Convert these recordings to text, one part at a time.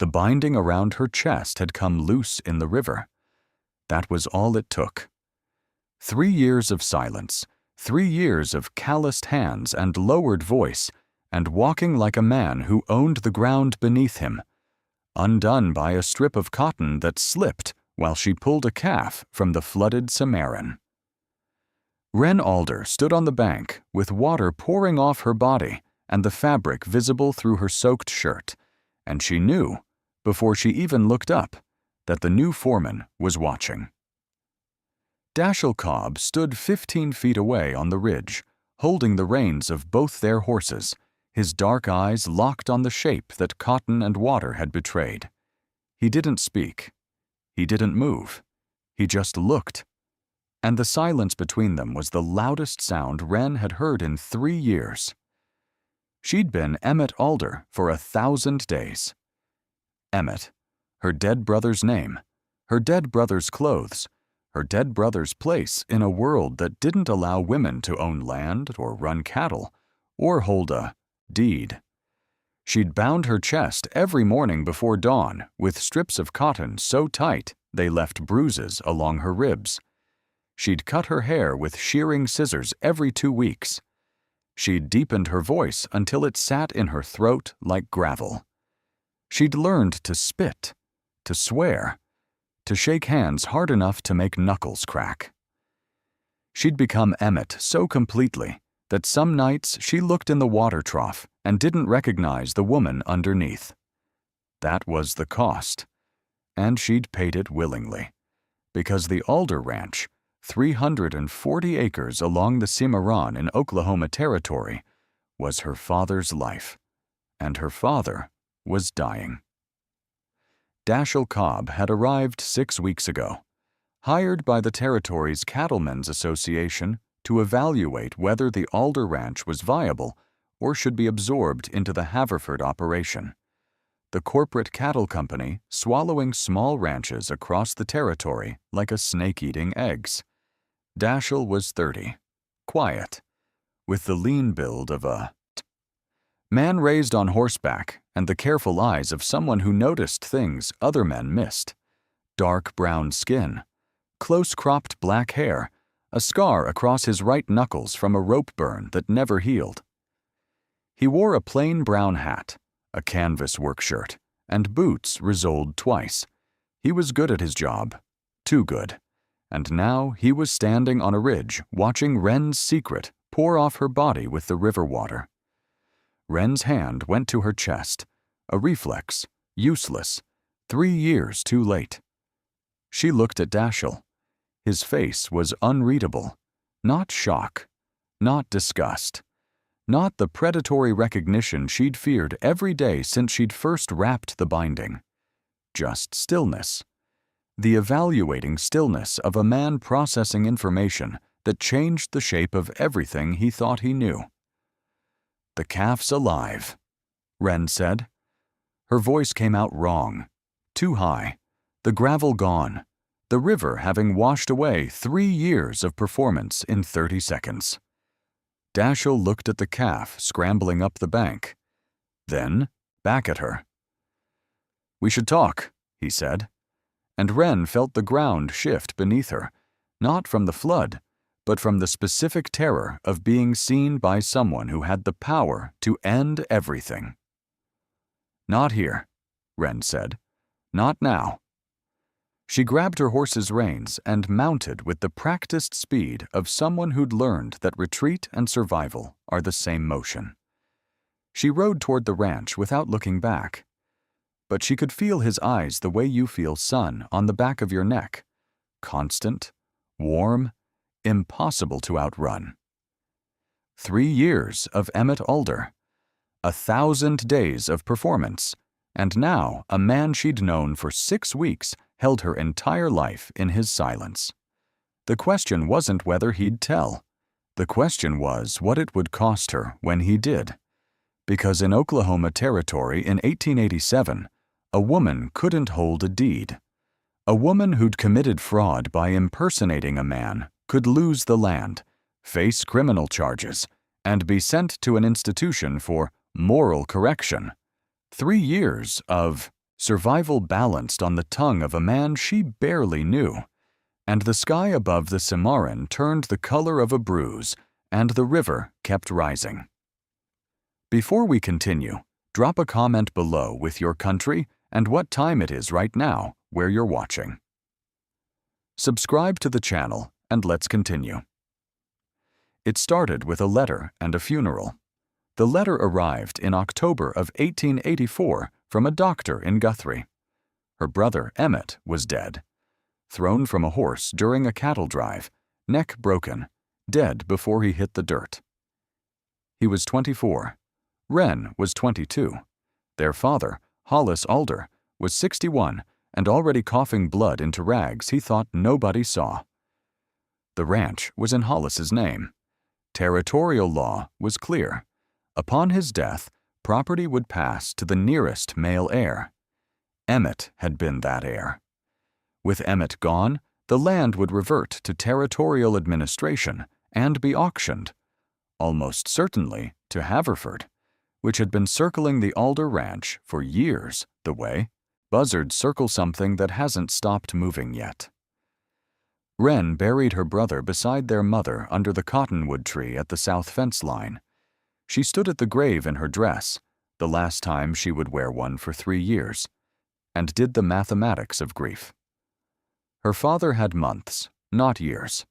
The binding around her chest had come loose in the river. That was all it took. 3 years of silence, 3 years of calloused hands and lowered voice, and walking like a man who owned the ground beneath him, undone by a strip of cotton that slipped while she pulled a calf from the flooded Cimarron. Wren Alder stood on the bank with water pouring off her body and the fabric visible through her soaked shirt, and she knew, before she even looked up, that the new foreman was watching. Dashiell Cobb stood 15 feet away on the ridge, holding the reins of both their horses, his dark eyes locked on the shape that cotton and water had betrayed. He didn't speak. He didn't move. He just looked. And the silence between them was the loudest sound Wren had heard in 3 years. She'd been Emmett Alder for 1,000 days. Emmett, her dead brother's name, her dead brother's clothes, her dead brother's place in a world that didn't allow women to own land or run cattle or hold a deed. She'd bound her chest every morning before dawn with strips of cotton so tight they left bruises along her ribs. She'd cut her hair with shearing scissors every 2 weeks. She'd deepened her voice until it sat in her throat like gravel. She'd learned to spit, to swear, to shake hands hard enough to make knuckles crack. She'd become Emmett so completely that some nights she looked in the water trough and didn't recognize the woman underneath. That was the cost, and she'd paid it willingly, because the Alder Ranch, 340 acres along the Cimarron in Oklahoma Territory, was her father's life, and her father was dying. Dashiell Cobb had arrived 6 weeks ago, hired by the territory's Cattlemen's Association to evaluate whether the Alder Ranch was viable or should be absorbed into the Haverford operation, the corporate cattle company swallowing small ranches across the territory like a snake eating eggs. Dashiell was 30, quiet, with the lean build of a man raised on horseback and the careful eyes of someone who noticed things other men missed. Dark brown skin, close-cropped black hair, a scar across his right knuckles from a rope burn that never healed. He wore a plain brown hat, a canvas work shirt, and boots risoled twice. He was good at his job, too good, and now he was standing on a ridge watching Wren's secret pour off her body with the river water. Wren's hand went to her chest, a reflex, useless, 3 years too late. She looked at Dashiell. His face was unreadable, not shock, not disgust, not the predatory recognition she'd feared every day since she'd first wrapped the binding. Just stillness. The evaluating stillness of a man processing information that changed the shape of everything he thought he knew. "The calf's alive," Wren said. Her voice came out wrong, too high, the gravel gone, the river having washed away 3 years of performance in 30 seconds. Dashiell looked at the calf scrambling up the bank, then back at her. "We should talk," he said, and Wren felt the ground shift beneath her, not from the flood, but from the specific terror of being seen by someone who had the power to end everything. "Not here," Wren said. "Not now." She grabbed her horse's reins and mounted with the practiced speed of someone who'd learned that retreat and survival are the same motion. She rode toward the ranch without looking back, but she could feel his eyes the way you feel sun on the back of your neck, constant, warm, impossible to outrun. 3 years of Emmett Alder, 1,000 days of performance, and now a man she'd known for 6 weeks held her entire life in his silence. The question wasn't whether he'd tell. The question was what it would cost her when he did. Because in Oklahoma Territory in 1887, a woman couldn't hold a deed. A woman who'd committed fraud by impersonating a man could lose the land, face criminal charges, and be sent to an institution for moral correction. 3 years of Survival balanced on the tongue of a man she barely knew, and the sky above the Cimarron turned the color of a bruise, and the river kept rising. Before we continue, drop a comment below with your country and what time it is right now where you're watching. Subscribe to the channel and let's continue. It started with a letter and a funeral. The letter arrived in October of 1884 from a doctor in Guthrie. Her brother Emmett was dead, thrown from a horse during a cattle drive, neck broken, dead before he hit the dirt. He was 24. Wren was 22. Their father, Hollis Alder, was 61 and already coughing blood into rags he thought nobody saw. The ranch was in Hollis's name. Territorial law was clear. Upon his death, property would pass to the nearest male heir. Emmett had been that heir. With Emmett gone, the land would revert to territorial administration and be auctioned, almost certainly to Haverford, which had been circling the Alder Ranch for years the way buzzards circle something that hasn't stopped moving yet. Wren buried her brother beside their mother under the cottonwood tree at the south fence line. She stood at the grave in her dress, the last time she would wear one for 3 years, and did the mathematics of grief. Her father had months, not years.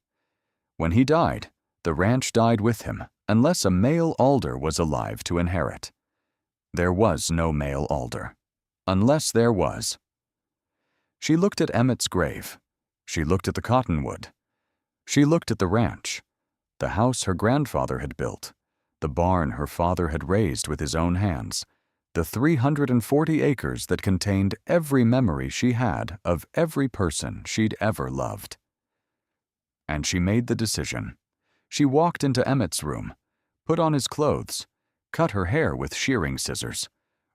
When he died, the ranch died with him, unless a male Alder was alive to inherit. There was no male Alder. Unless there was. She looked at Emmett's grave. She looked at the cottonwood. She looked at the ranch, the house her grandfather had built, the barn her father had raised with his own hands, the 340 acres that contained every memory she had of every person she'd ever loved. And she made the decision. She walked into Emmett's room, put on his clothes, cut her hair with shearing scissors,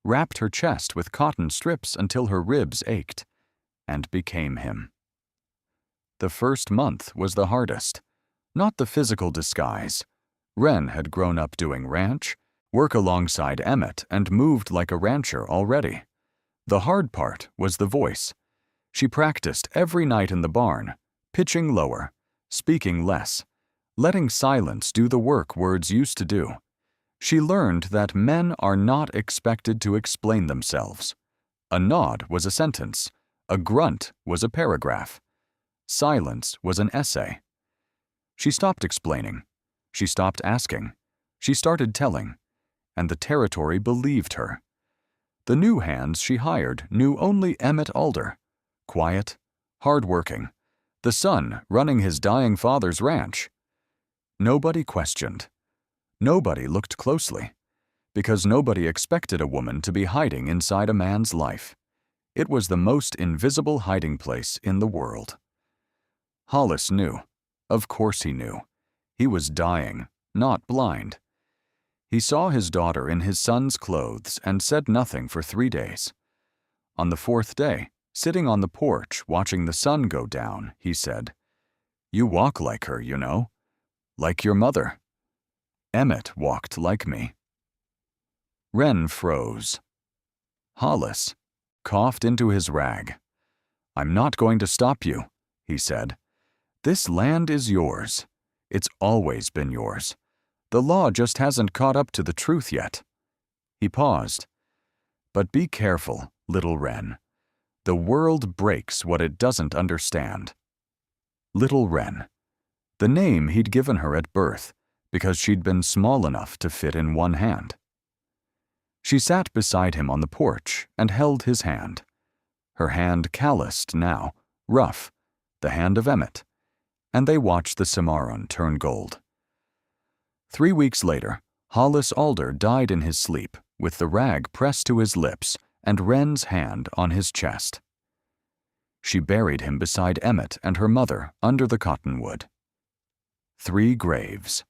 wrapped her chest with cotton strips until her ribs ached, and became him. The first month was the hardest, not the physical disguise. Wren had grown up doing ranch, work alongside Emmett, and moved like a rancher already. The hard part was the voice. She practiced every night in the barn, pitching lower, speaking less, letting silence do the work words used to do. She learned that men are not expected to explain themselves. A nod was a sentence. A grunt was a paragraph. Silence was an essay. She stopped explaining. She stopped asking. She started telling. And the territory believed her. The new hands she hired knew only Emmett Alder. Quiet, hard-working. The son running his dying father's ranch. Nobody questioned. Nobody looked closely. Because nobody expected a woman to be hiding inside a man's life. It was the most invisible hiding place in the world. Hollis knew. Of course he knew. He was dying, not blind. He saw his daughter in his son's clothes and said nothing for 3 days. On the 4th day, sitting on the porch watching the sun go down, he said, "You walk like her, you know. Like your mother. Emmett walked like me." Wren froze. Hollis coughed into his rag. "I'm not going to stop you," he said. "This land is yours. It's always been yours. The law just hasn't caught up to the truth yet." He paused. "But be careful, little Wren. The world breaks what it doesn't understand." Little Wren. The name he'd given her at birth, because she'd been small enough to fit in one hand. She sat beside him on the porch and held his hand. Her hand calloused now, rough, the hand of Emmett, and they watched the Cimarron turn gold. 3 weeks later, Hollis Alder died in his sleep, with the rag pressed to his lips and Wren's hand on his chest. She buried him beside Emmett and her mother under the cottonwood. 3 graves.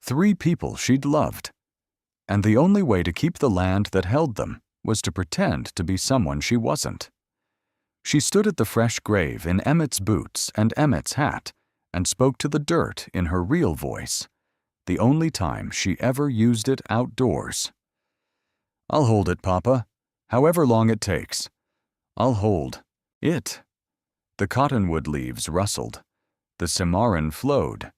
3 people she'd loved. And the only way to keep the land that held them was to pretend to be someone she wasn't. She stood at the fresh grave in Emmett's boots and Emmett's hat and spoke to the dirt in her real voice, the only time she ever used it outdoors. "I'll hold it, Papa," However long it takes. I'll hold it. The cottonwood leaves rustled. The Cimarron flowed.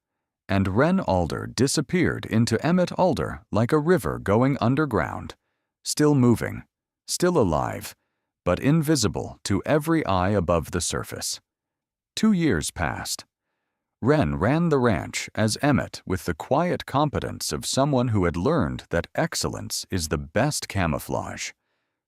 And Wren Alder disappeared into Emmett Alder like a river going underground, still moving, still alive, but invisible to every eye above the surface. 2 years passed. Wren ran the ranch as Emmett with the quiet competence of someone who had learned that excellence is the best camouflage.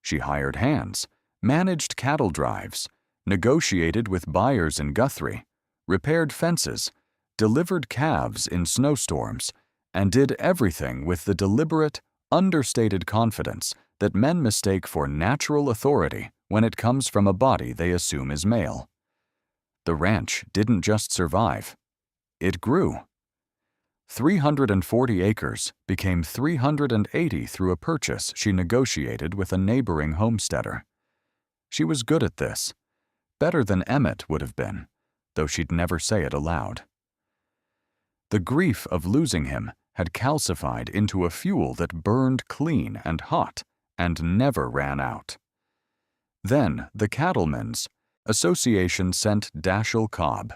She hired hands, managed cattle drives, negotiated with buyers in Guthrie, repaired fences, delivered calves in snowstorms, and did everything with the deliberate, understated confidence that men mistake for natural authority when it comes from a body they assume is male. The ranch didn't just survive. It grew. 340 acres became 380 through a purchase she negotiated with a neighboring homesteader. She was good at this, better than Emmett would have been, though she'd never say it aloud. The grief of losing him had calcified into a fuel that burned clean and hot and never ran out. Then the Cattlemen's Association sent Dashiell Cobb.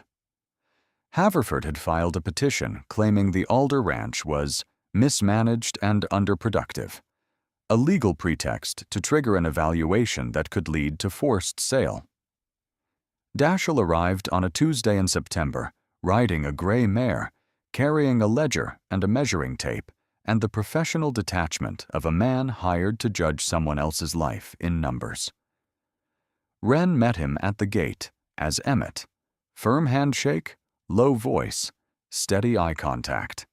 Haverford had filed a petition claiming the Alder Ranch was mismanaged and underproductive, a legal pretext to trigger an evaluation that could lead to forced sale. Dashiell arrived on a Tuesday in September, riding a gray mare, carrying a ledger and a measuring tape, and the professional detachment of a man hired to judge someone else's life in numbers. Wren met him at the gate as Emmett. Firm handshake, low voice, steady eye contact.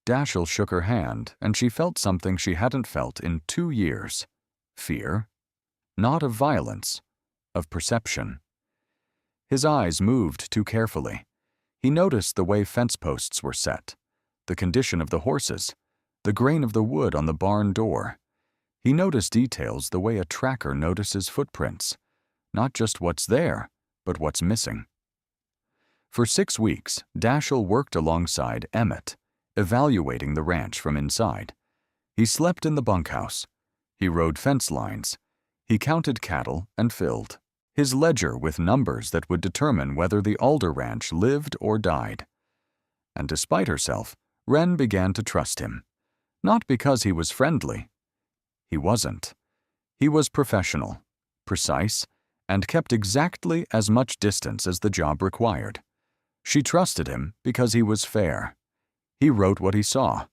Dashiell shook her hand, and she felt something she hadn't felt in 2 years. Fear. Not of violence, of perception. His eyes moved too carefully. He noticed the way fence posts were set, the condition of the horses, the grain of the wood on the barn door. He noticed details the way a tracker notices footprints, not just what's there, but what's missing. For 6 weeks, Dashiell worked alongside Emmett, evaluating the ranch from inside. He slept in the bunkhouse. He rode fence lines. He counted cattle and filled his ledger with numbers that would determine whether the Alder Ranch lived or died. And despite herself, Wren began to trust him. Not because he was friendly. He wasn't. He was professional, precise, and kept exactly as much distance as the job required. She trusted him because he was fair. He wrote what he saw.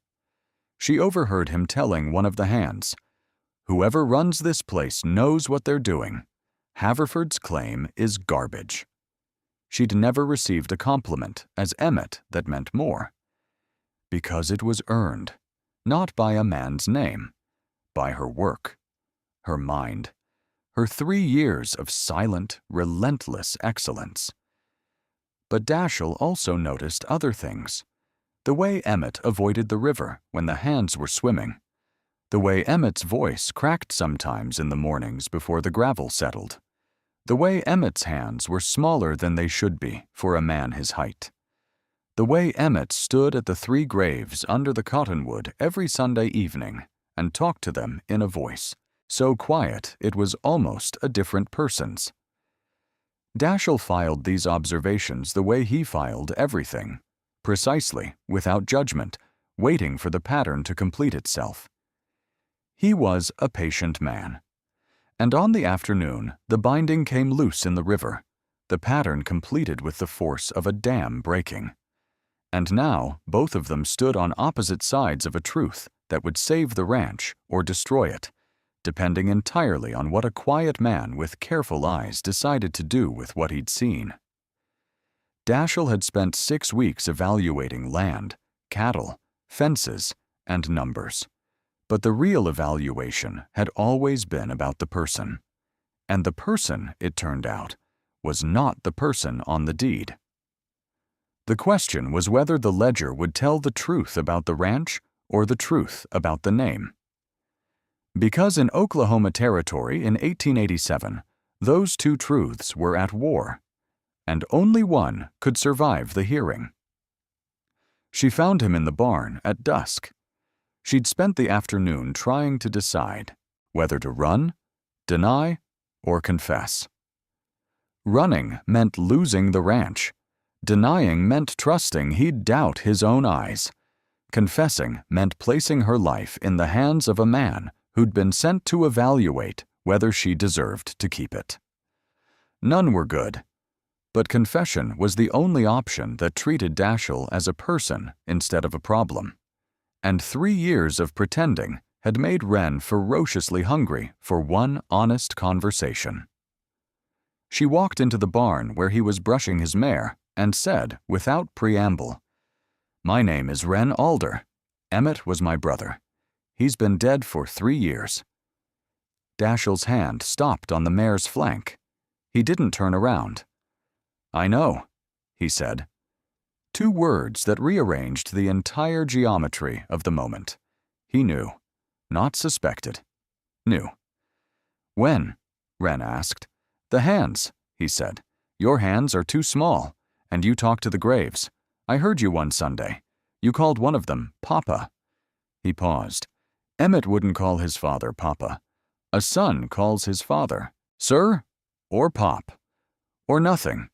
She overheard him telling one of the hands, "Whoever runs this place knows what they're doing. Haverford's claim is garbage." She'd never received a compliment as Emmett that meant more. Because it was earned, not by a man's name, by her work, her mind, her 3 years of silent, relentless excellence. But Dashiell also noticed other things. The way Emmett avoided the river when the hands were swimming. The way Emmett's voice cracked sometimes in the mornings before the gravel settled. The way Emmett's hands were smaller than they should be for a man his height. The way Emmett stood at the 3 graves under the cottonwood every Sunday evening and talked to them in a voice so quiet it was almost a different person's. Dashiell filed these observations the way he filed everything, precisely, without judgment, waiting for the pattern to complete itself. He was a patient man. And on the afternoon, the binding came loose in the river, the pattern completed with the force of a dam breaking. And now both of them stood on opposite sides of a truth that would save the ranch or destroy it, depending entirely on what a quiet man with careful eyes decided to do with what he'd seen. Dashiell had spent 6 weeks evaluating land, cattle, fences, and numbers. But the real evaluation had always been about the person. And the person, it turned out, was not the person on the deed. The question was whether the ledger would tell the truth about the ranch or the truth about the name. Because in Oklahoma Territory in 1887, those 2 truths were at war, and only one could survive the hearing. She found him in the barn at dusk. She'd spent the afternoon trying to decide, whether to run, deny, or confess. Running meant losing the ranch. Denying meant trusting he'd doubt his own eyes. Confessing meant placing her life in the hands of a man who'd been sent to evaluate whether she deserved to keep it. None were good, but confession was the only option that treated Dashiell as a person instead of a problem. And 3 years of pretending had made Wren ferociously hungry for one honest conversation. She walked into the barn where he was brushing his mare and said, without preamble, "My name is Wren Alder. Emmett was my brother. He's been dead for 3 years." Dashiell's hand stopped on the mare's flank. He didn't turn around. "I know," he said. 2 words that rearranged the entire geometry of the moment. He knew. Not suspected. Knew. "When?" Wren asked. "The hands," he said. "Your hands are too small, and you talk to the graves. I heard you one Sunday. You called one of them Papa." He paused. Emmett wouldn't call his father Papa. A son calls his father Sir or Pop. Or nothing.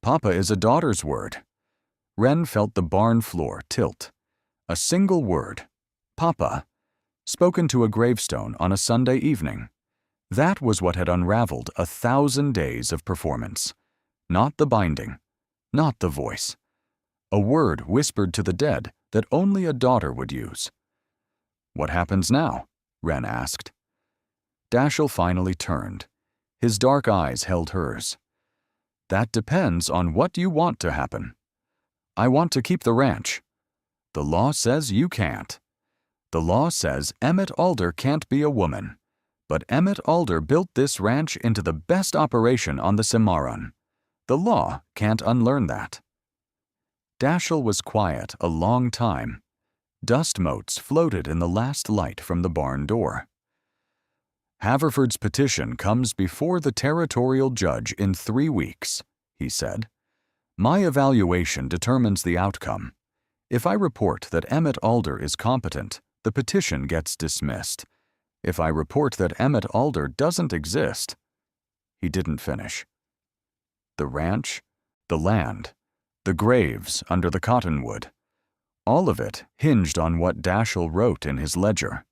Papa is a daughter's word. Wren felt the barn floor tilt. A single word, Papa, spoken to a gravestone on a Sunday evening. That was what had unraveled 1,000 days of performance. Not the binding, not the voice. A word whispered to the dead that only a daughter would use. "What happens now?" Wren asked. Dashiell finally turned. His dark eyes held hers. "That depends on what you want to happen. I want to keep the ranch. The law says you can't. The law says Emmett Alder can't be a woman. But Emmett Alder built this ranch into the best operation on the Cimarron. The law can't unlearn that." Dashiell was quiet a long time. Dust motes floated in the last light from the barn door. "Haverford's petition comes before the territorial judge in 3 weeks, he said. "My evaluation determines the outcome. If I report that Emmett Alder is competent, the petition gets dismissed. If I report that Emmett Alder doesn't exist..." He didn't finish. The ranch, the land, the graves under the Cottonwood, all of it hinged on what Dashiell wrote in his ledger.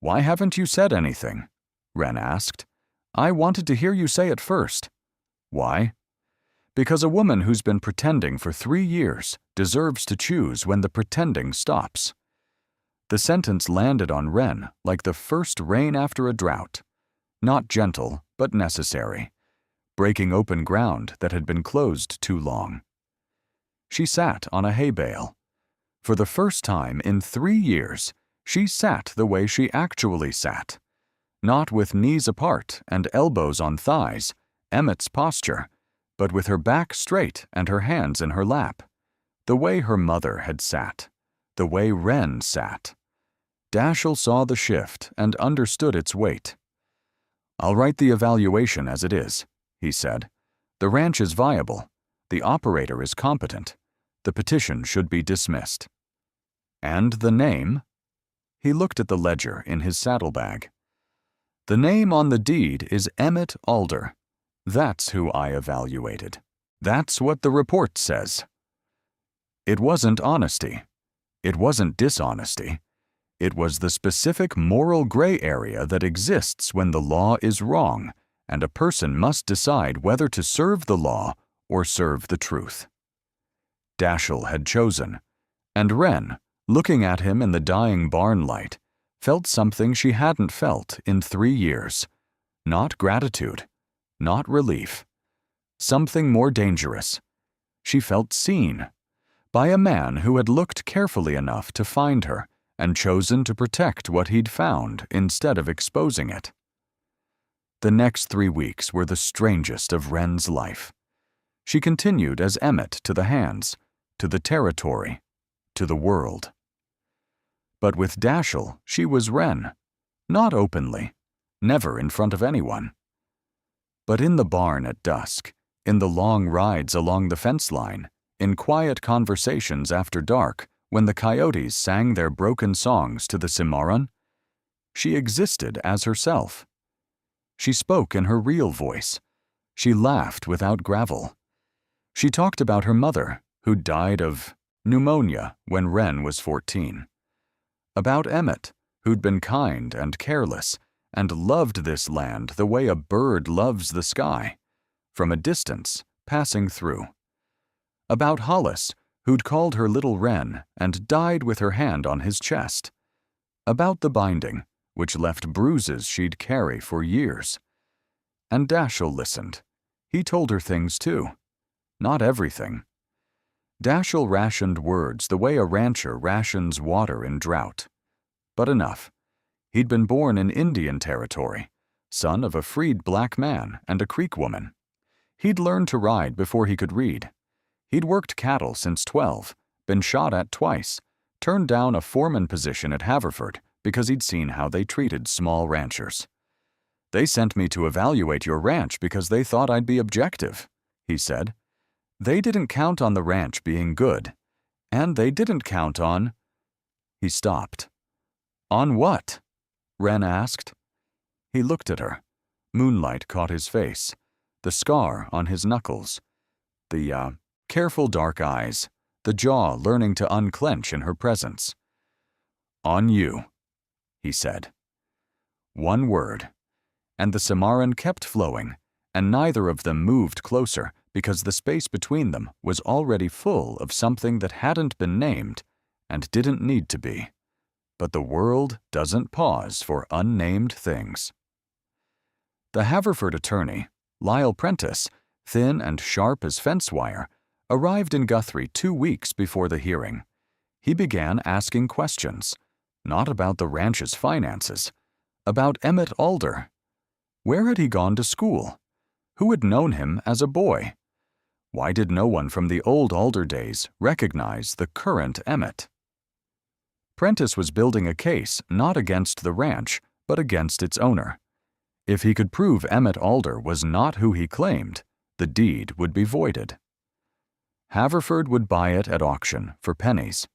"Why haven't you said anything?" Wren asked. "I wanted to hear you say it first." "Why?" "Because a woman who's been pretending for 3 years deserves to choose when the pretending stops." The sentence landed on Wren like the first rain after a drought. Not gentle, but necessary. Breaking open ground that had been closed too long. She sat on a hay bale. For the first time in 3 years, she sat the way she actually sat. Not with knees apart and elbows on thighs, Emmett's posture, but with her back straight and her hands in her lap. The way her mother had sat. The way Wren sat. Dashiell saw the shift and understood its weight. "I'll write the evaluation as it is," he said. "The ranch is viable. The operator is competent. The petition should be dismissed." "And the name?" He looked at the ledger in his saddlebag. "The name on the deed is Emmett Alder. That's who I evaluated. That's what the report says." It wasn't honesty. It wasn't dishonesty. It was the specific moral gray area that exists when the law is wrong, and a person must decide whether to serve the law or serve the truth. Dashiell had chosen, and Wren, looking at him in the dying barn light, felt something she hadn't felt in 3 years. Not gratitude, not relief. Something more dangerous. She felt seen, by a man who had looked carefully enough to find her and chosen to protect what he'd found instead of exposing it. The next 3 weeks were the strangest of Wren's life. She continued as Emmett to the hands, to the territory, to the world. But with Dashiell, she was Wren. Not openly, never in front of anyone. But in the barn at dusk, in the long rides along the fence line, in quiet conversations after dark, when the coyotes sang their broken songs to the Cimarron, She existed as herself. She spoke in her real voice. She laughed without gravel. She talked about her mother, who died of pneumonia when Wren was 14. About Emmett, who'd been kind and careless and loved this land the way a bird loves the sky, from a distance, passing through. About Hollis, who'd called her little Wren and died with her hand on his chest. About the binding, which left bruises she'd carry for years. And Dashiell listened. He told her things too. Not everything. Dashiell rationed words the way a rancher rations water in drought. But enough. He'd been born in Indian Territory, son of a freed black man and a Creek woman. He'd learned to ride before he could read. He'd worked cattle since 12, been shot at twice, turned down a foreman position at Haverford because he'd seen how they treated small ranchers. "They sent me to evaluate your ranch because they thought I'd be objective," he said. "They didn't count on the ranch being good. And they didn't count on—" He stopped. "On what?" Wren asked. He looked at her. Moonlight caught his face, the scar on his knuckles, the careful dark eyes, the jaw learning to unclench in her presence. "On you," he said. One word. And the Cimarron kept flowing, and neither of them moved closer because the space between them was already full of something that hadn't been named and didn't need to be. But the world doesn't pause for unnamed things. The Haverford attorney, Lyle Prentice, thin and sharp as fence wire, arrived in Guthrie 2 weeks before the hearing. He began asking questions, not about the ranch's finances, about Emmett Alder. Where had he gone to school? Who had known him as a boy? Why did no one from the old Alder days recognize the current Emmett? Prentice was building a case not against the ranch, but against its owner. If he could prove Emmett Alder was not who he claimed, the deed would be voided. Haverford would buy it at auction for pennies.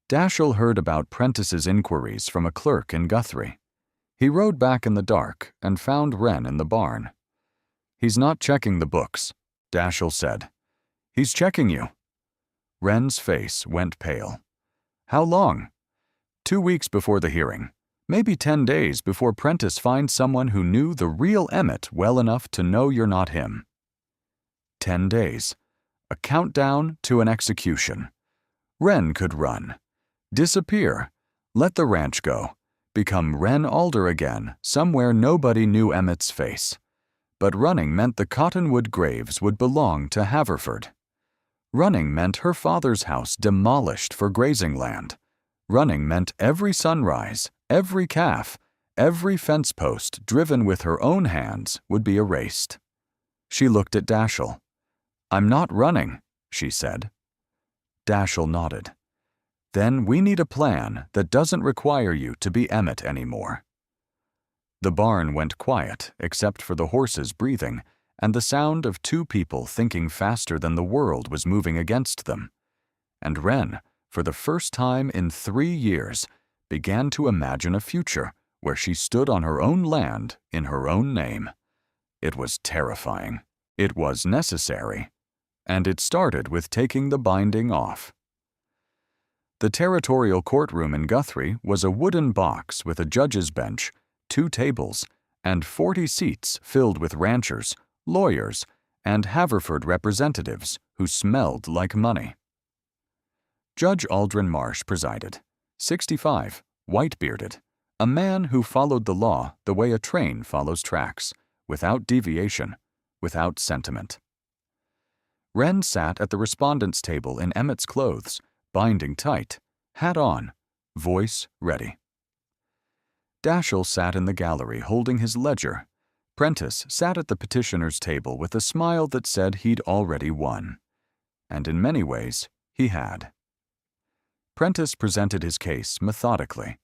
Dashiell heard about Prentice's inquiries from a clerk in Guthrie. He rode back in the dark and found Wren in the barn. "He's not checking the books," Dashiell said. "He's checking you." Wren's face went pale. "How long?" 2 weeks before the hearing. Maybe 10 days before Prentice finds someone who knew the real Emmett well enough to know you're not him. 10 days. A countdown to an execution. Wren could run. Disappear. Let the ranch go. Become Wren Alder again, somewhere nobody knew Emmett's face. But running meant the Cottonwood graves would belong to Haverford. Running meant her father's house demolished for grazing land. Running meant every sunrise, every calf, every fence post driven with her own hands would be erased. She looked at Dashiell. "I'm not running," she said. Dashiell nodded. "Then we need a plan that doesn't require you to be Emmett anymore." The barn went quiet except for the horses breathing and the sound of 2 people thinking faster than the world was moving against them. And Wren, for the first time in 3 years, began to imagine a future where she stood on her own land in her own name. It was terrifying. It was necessary. And it started with taking the binding off. The territorial courtroom in Guthrie was a wooden box with a judge's bench, 2 tables, and 40 seats filled with ranchers, lawyers, and Haverford representatives who smelled like money. Judge Aldrin Marsh presided, 65, white-bearded, a man who followed the law the way a train follows tracks, without deviation, without sentiment. Wren sat at the respondent's table in Emmett's clothes, binding tight, hat on, voice ready. Dashiell sat in the gallery holding his ledger. Prentice sat at the petitioner's table with a smile that said he'd already won. And in many ways, he had. Prentice presented his case methodically.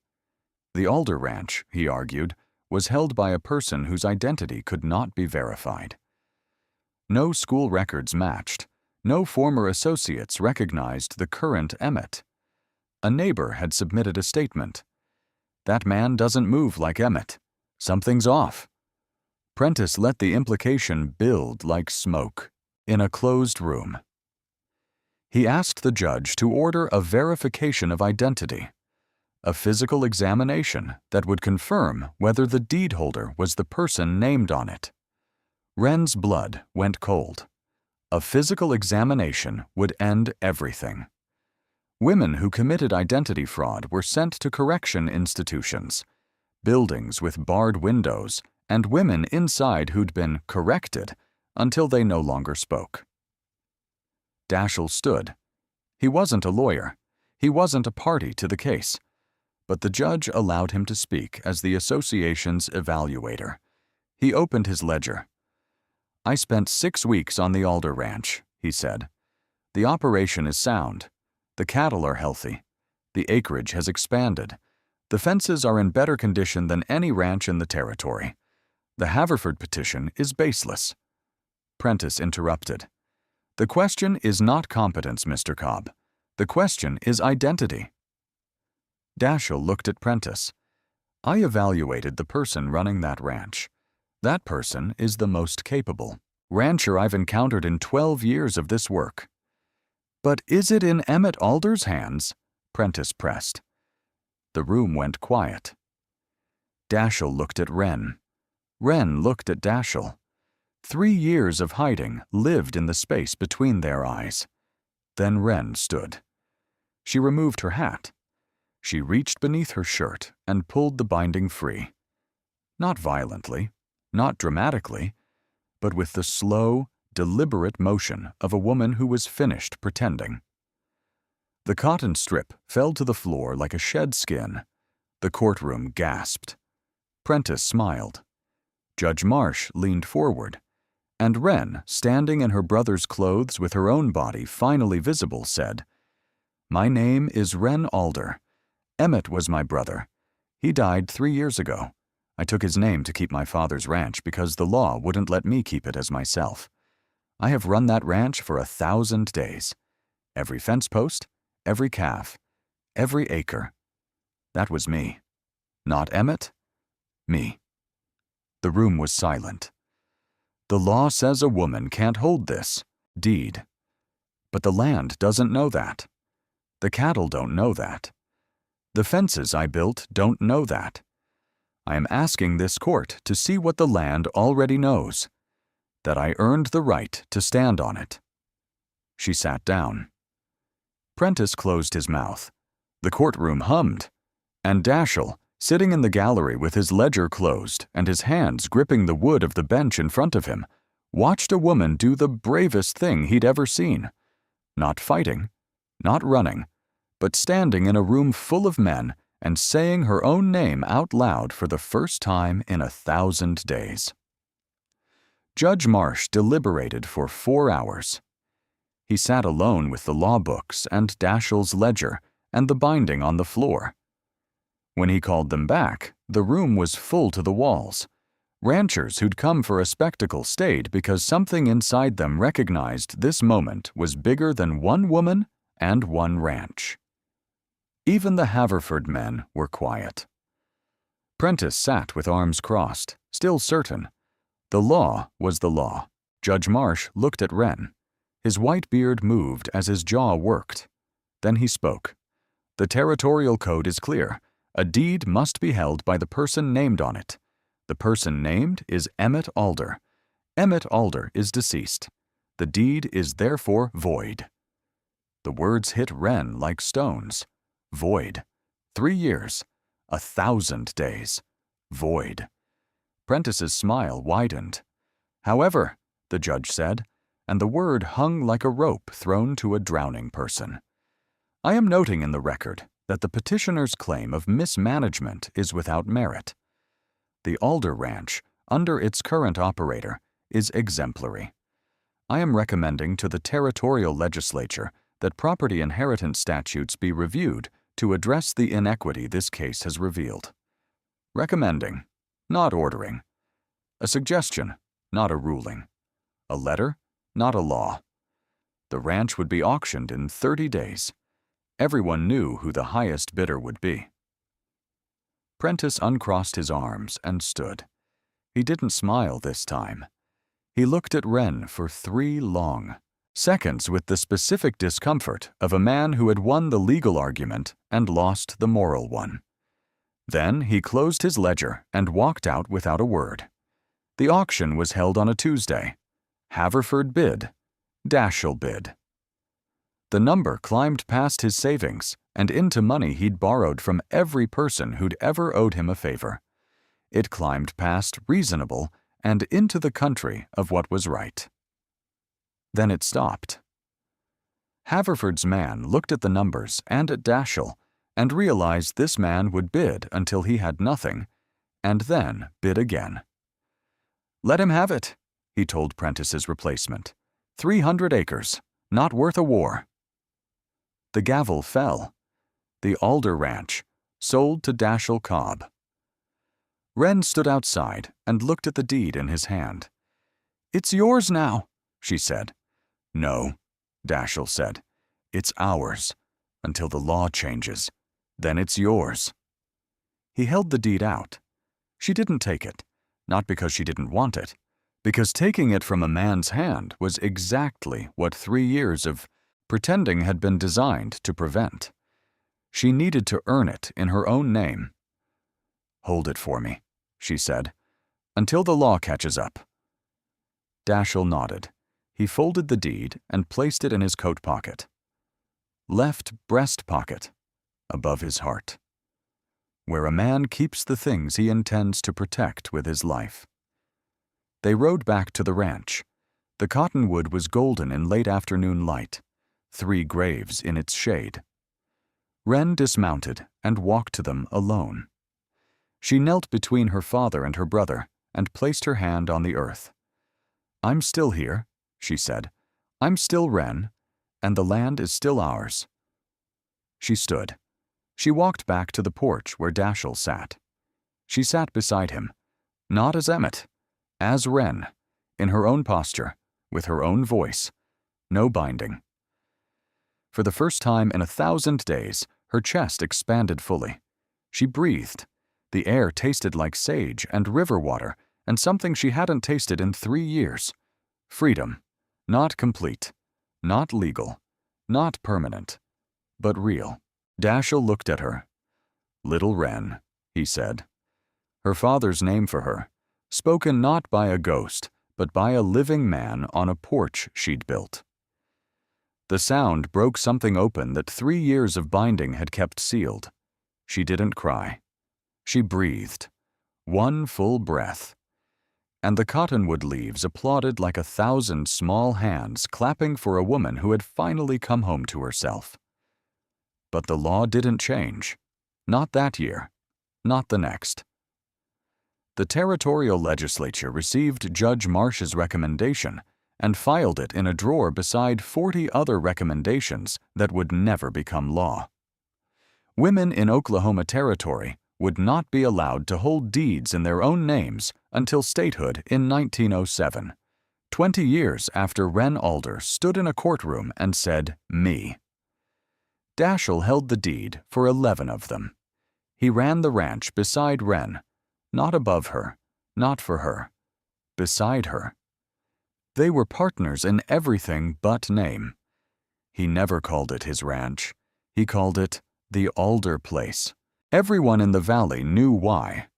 The Alder Ranch, he argued, was held by a person whose identity could not be verified. No school records matched. No former associates recognized the current Emmett. A neighbor had submitted a statement. That man doesn't move like Emmett. Something's off. Prentice let the implication build like smoke in a closed room. He asked the judge to order a verification of identity, a physical examination that would confirm whether the deed holder was the person named on it. Wren's blood went cold. A physical examination would end everything. Women who committed identity fraud were sent to correction institutions, buildings with barred windows, and women inside who'd been corrected until they no longer spoke. Dashiell stood. He wasn't a lawyer. He wasn't a party to the case. But the judge allowed him to speak as the association's evaluator. He opened his ledger. "I spent 6 weeks on the Alder Ranch," he said. "The operation is sound. The cattle are healthy. The acreage has expanded. The fences are in better condition than any ranch in the territory. The Haverford petition is baseless." Prentice interrupted. "The question is not competence, Mr. Cobb. The question is identity." Dashiell looked at Prentice. "I evaluated the person running that ranch. That person is the most capable rancher I've encountered in 12 years of this work." "But is it in Emmett Alder's hands?" Prentice pressed. The room went quiet. Dashiell looked at Wren. Wren looked at Dashiell. 3 years of hiding lived in the space between their eyes. Then Wren stood. She removed her hat. She reached beneath her shirt and pulled the binding free. Not violently, not dramatically, but with the slow, deliberate motion of a woman who was finished pretending. The cotton strip fell to the floor like a shed skin. The courtroom gasped. Prentice smiled. Judge Marsh leaned forward, and Wren, standing in her brother's clothes with her own body finally visible, said, "My name is Wren Alder. Emmett was my brother. He died 3 years ago. I took his name to keep my father's ranch because the law wouldn't let me keep it as myself. I have run that ranch for 1,000 days. Every fence post, every calf, every acre. That was me. Not Emmett, me." The room was silent. "The law says a woman can't hold this deed. But the land doesn't know that. The cattle don't know that. The fences I built don't know that. I am asking this court to see what the land already knows, that I earned the right to stand on it." She sat down. Prentice closed his mouth. The courtroom hummed, and Dashiell, sitting in the gallery with his ledger closed and his hands gripping the wood of the bench in front of him, watched a woman do the bravest thing he'd ever seen. Not fighting, not running, but standing in a room full of men and saying her own name out loud for the first time in 1,000 days. Judge Marsh deliberated for 4 hours. He sat alone with the law books and Dashiell's ledger and the binding on the floor. When he called them back, the room was full to the walls. Ranchers who'd come for a spectacle stayed because something inside them recognized this moment was bigger than one woman and one ranch. Even the Haverford men were quiet. Prentice sat with arms crossed, still certain. The law was the law. Judge Marsh looked at Wren. His white beard moved as his jaw worked. Then he spoke. "The territorial code is clear. A deed must be held by the person named on it. The person named is Emmett Alder. Emmett Alder is deceased. The deed is therefore void." The words hit Wren like stones. Void. 3 years. 1,000 days. Void. Prentice's smile widened. "However," the judge said, and the word hung like a rope thrown to a drowning person, "I am noting in the record that the petitioner's claim of mismanagement is without merit. The Alder Ranch, under its current operator, is exemplary. I am recommending to the territorial legislature that property inheritance statutes be reviewed to address the inequity this case has revealed. Recommending, not ordering. A suggestion, not a ruling. A letter, not a law. The ranch would be auctioned in 30 days. Everyone knew who the highest bidder would be." Prentice uncrossed his arms and stood. He didn't smile this time. He looked at Wren for 3 long seconds with the specific discomfort of a man who had won the legal argument and lost the moral one. Then he closed his ledger and walked out without a word. The auction was held on a Tuesday. Haverford bid. Dashiell bid. The number climbed past his savings and into money he'd borrowed from every person who'd ever owed him a favor. It climbed past reasonable and into the country of what was right. Then it stopped. Haverford's man looked at the numbers and at Dashiell and realized this man would bid until he had nothing, and then bid again. "Let him have it," he told Prentice's replacement. 300 acres, not worth a war. The gavel fell. The Alder Ranch, sold to Dashiell Cobb. Wren stood outside and looked at the deed in his hand. "It's yours now," she said. "No," Dashiell said. "It's ours, until the law changes. Then it's yours." He held the deed out. She didn't take it, not because she didn't want it, because taking it from a man's hand was exactly what 3 years of pretending had been designed to prevent. She needed to earn it in her own name. "Hold it for me," she said, "until the law catches up." Dashiell nodded. He folded the deed and placed it in his coat pocket. Left breast pocket, above his heart, where a man keeps the things he intends to protect with his life. They rode back to the ranch. The cottonwood was golden in late afternoon light, 3 graves in its shade. Wren dismounted and walked to them alone. She knelt between her father and her brother and placed her hand on the earth. "I'm still here," she said. "I'm still Wren, and the land is still ours." She stood. She walked back to the porch where Dashiell sat. She sat beside him, not as Emmett, as Wren, in her own posture, with her own voice, no binding. For the first time in 1,000 days, her chest expanded fully. She breathed. The air tasted like sage and river water and something she hadn't tasted in 3 years. Freedom. Not complete, not legal, not permanent, but real. Dashiell looked at her. "Little Wren," he said. Her father's name for her, spoken not by a ghost, but by a living man on a porch she'd built. The sound broke something open that 3 years of binding had kept sealed. She didn't cry. She breathed. 1 full breath. And the cottonwood leaves applauded like 1,000 small hands clapping for a woman who had finally come home to herself. But the law didn't change. Not that year. Not the next. The territorial legislature received Judge Marsh's recommendation and filed it in a drawer beside 40 other recommendations that would never become law. Women in Oklahoma Territory would not be allowed to hold deeds in their own names until statehood in 1907, 20 years after Wren Alder stood in a courtroom and said, "Me." Dashiell held the deed for 11 of them. He ran the ranch beside Wren, not above her, not for her, beside her. They were partners in everything but name. He never called it his ranch. He called it the Alder place. Everyone in the valley knew why.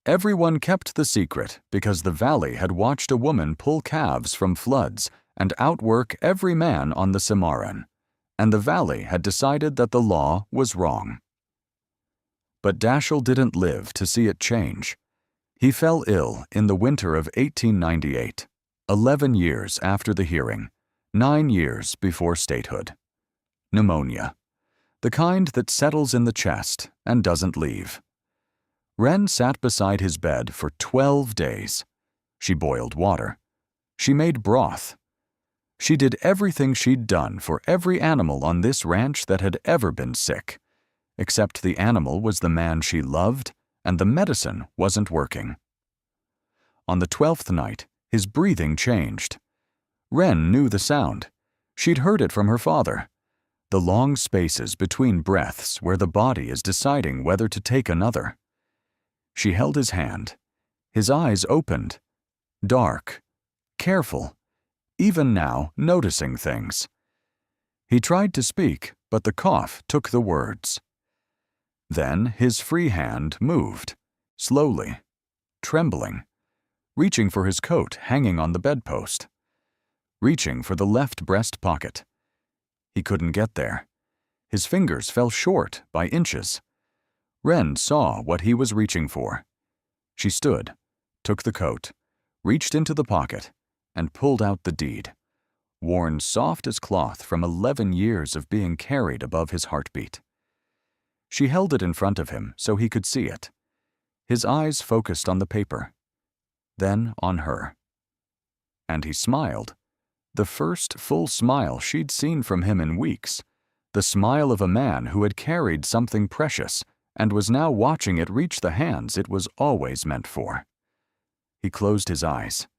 Everyone kept the secret because the valley had watched a woman pull calves from floods and outwork every man on the Cimarron, and the valley had decided that the law was wrong. But Dashiell didn't live to see it change. He fell ill in the winter of 1898, 11 years after the hearing, 9 years before statehood. Pneumonia. The kind that settles in the chest and doesn't leave. Wren sat beside his bed for 12 days. She boiled water. She made broth. She did everything she'd done for every animal on this ranch that had ever been sick, except the animal was the man she loved and the medicine wasn't working. On the 12th night, his breathing changed. Wren knew the sound. She'd heard it from her father. The long spaces between breaths where the body is deciding whether to take another. She held his hand. His eyes opened. Dark. Careful. Even now, noticing things. He tried to speak, but the cough took the words. Then his free hand moved, slowly, trembling, reaching for his coat hanging on the bedpost, reaching for the left breast pocket. He couldn't get there. His fingers fell short by inches. Wren saw what he was reaching for. She stood, took the coat, reached into the pocket, and pulled out the deed, worn soft as cloth from 11 years of being carried above his heartbeat. She held it in front of him so he could see it. His eyes focused on the paper, then on her. And he smiled, the first full smile she'd seen from him in weeks, the smile of a man who had carried something precious and was now watching it reach the hands it was always meant for. He closed his eyes.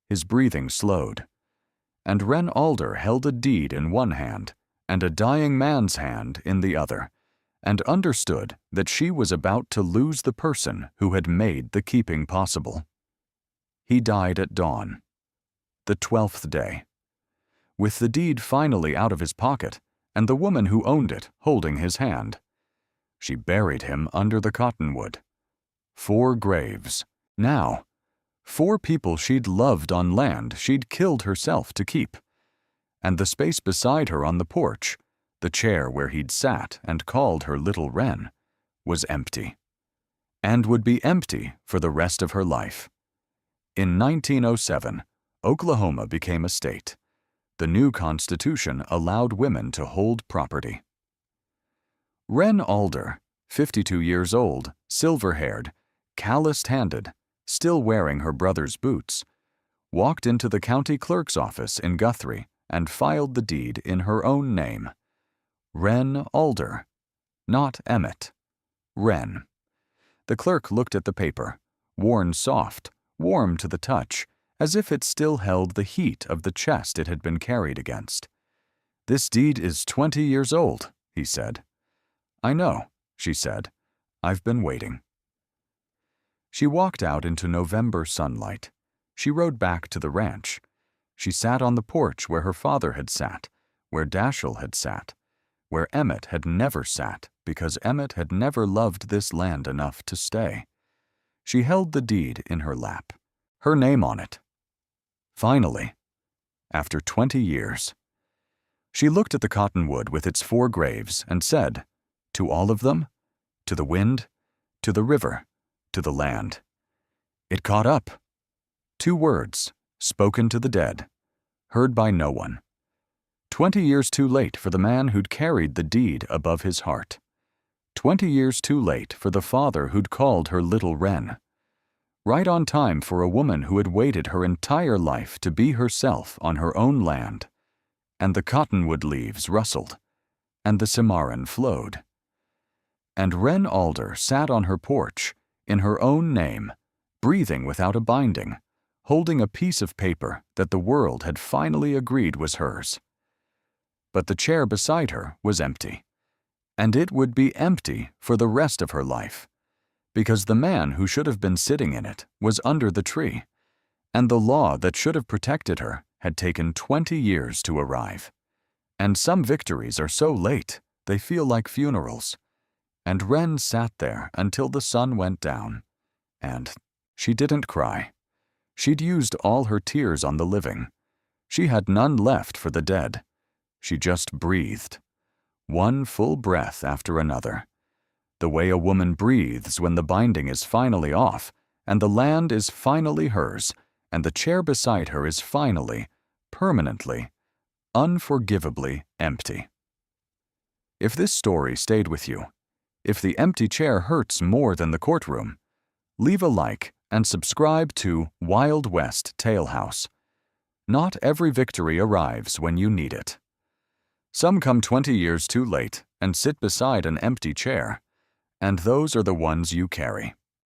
His breathing slowed. And Wren Alder held a deed in one hand and a dying man's hand in the other, and understood that she was about to lose the person who had made the keeping possible. He died at dawn, the 12th day, with the deed finally out of his pocket and the woman who owned it holding his hand. She buried him under the cottonwood. 4 graves. Now, 4 people she'd loved on land she'd killed herself to keep. And the space beside her on the porch, the chair where he'd sat and called her little Wren, was empty. And would be empty for the rest of her life. In 1907, Oklahoma became a state. The new Constitution allowed women to hold property. Wren Alder, 52 years old, silver-haired, calloused-handed, still wearing her brother's boots, walked into the county clerk's office in Guthrie and filed the deed in her own name. Wren Alder, not Emmett. Wren. The clerk looked at the paper, worn soft, warm to the touch, as if it still held the heat of the chest it had been carried against. "This deed is 20 years old," he said. "I know," she said. "I've been waiting." She walked out into November sunlight. She rode back to the ranch. She sat on the porch where her father had sat, where Dashiell had sat, where Emmett had never sat because Emmett had never loved this land enough to stay. She held the deed in her lap, her name on it. Finally, after 20 years. She looked at the cottonwood with its 4 graves and said, "To all of them? To the wind? To the river? To the land?" It caught up. 2 words, spoken to the dead, heard by no one. 20 years too late for the man who'd carried the deed above his heart. 20 years too late for the father who'd called her little Wren. Right on time for a woman who had waited her entire life to be herself on her own land. And the cottonwood leaves rustled, and the Cimarron flowed. And Wren Alder sat on her porch, in her own name, breathing without a binding, holding a piece of paper that the world had finally agreed was hers. But the chair beside her was empty, and it would be empty for the rest of her life, because the man who should have been sitting in it was under the tree, and the law that should have protected her had taken 20 years to arrive. And some victories are so late, they feel like funerals. And Wren sat there until the sun went down, and she didn't cry. She'd used all her tears on the living. She had none left for the dead. She just breathed, one full breath after another, the way a woman breathes when the binding is finally off, and the land is finally hers, and the chair beside her is finally, permanently, unforgivably empty. If this story stayed with you, if the empty chair hurts more than the courtroom, leave a like and subscribe to Wild West Talehouse. Not every victory arrives when you need it. Some come 20 years too late and sit beside an empty chair, and those are the ones you carry.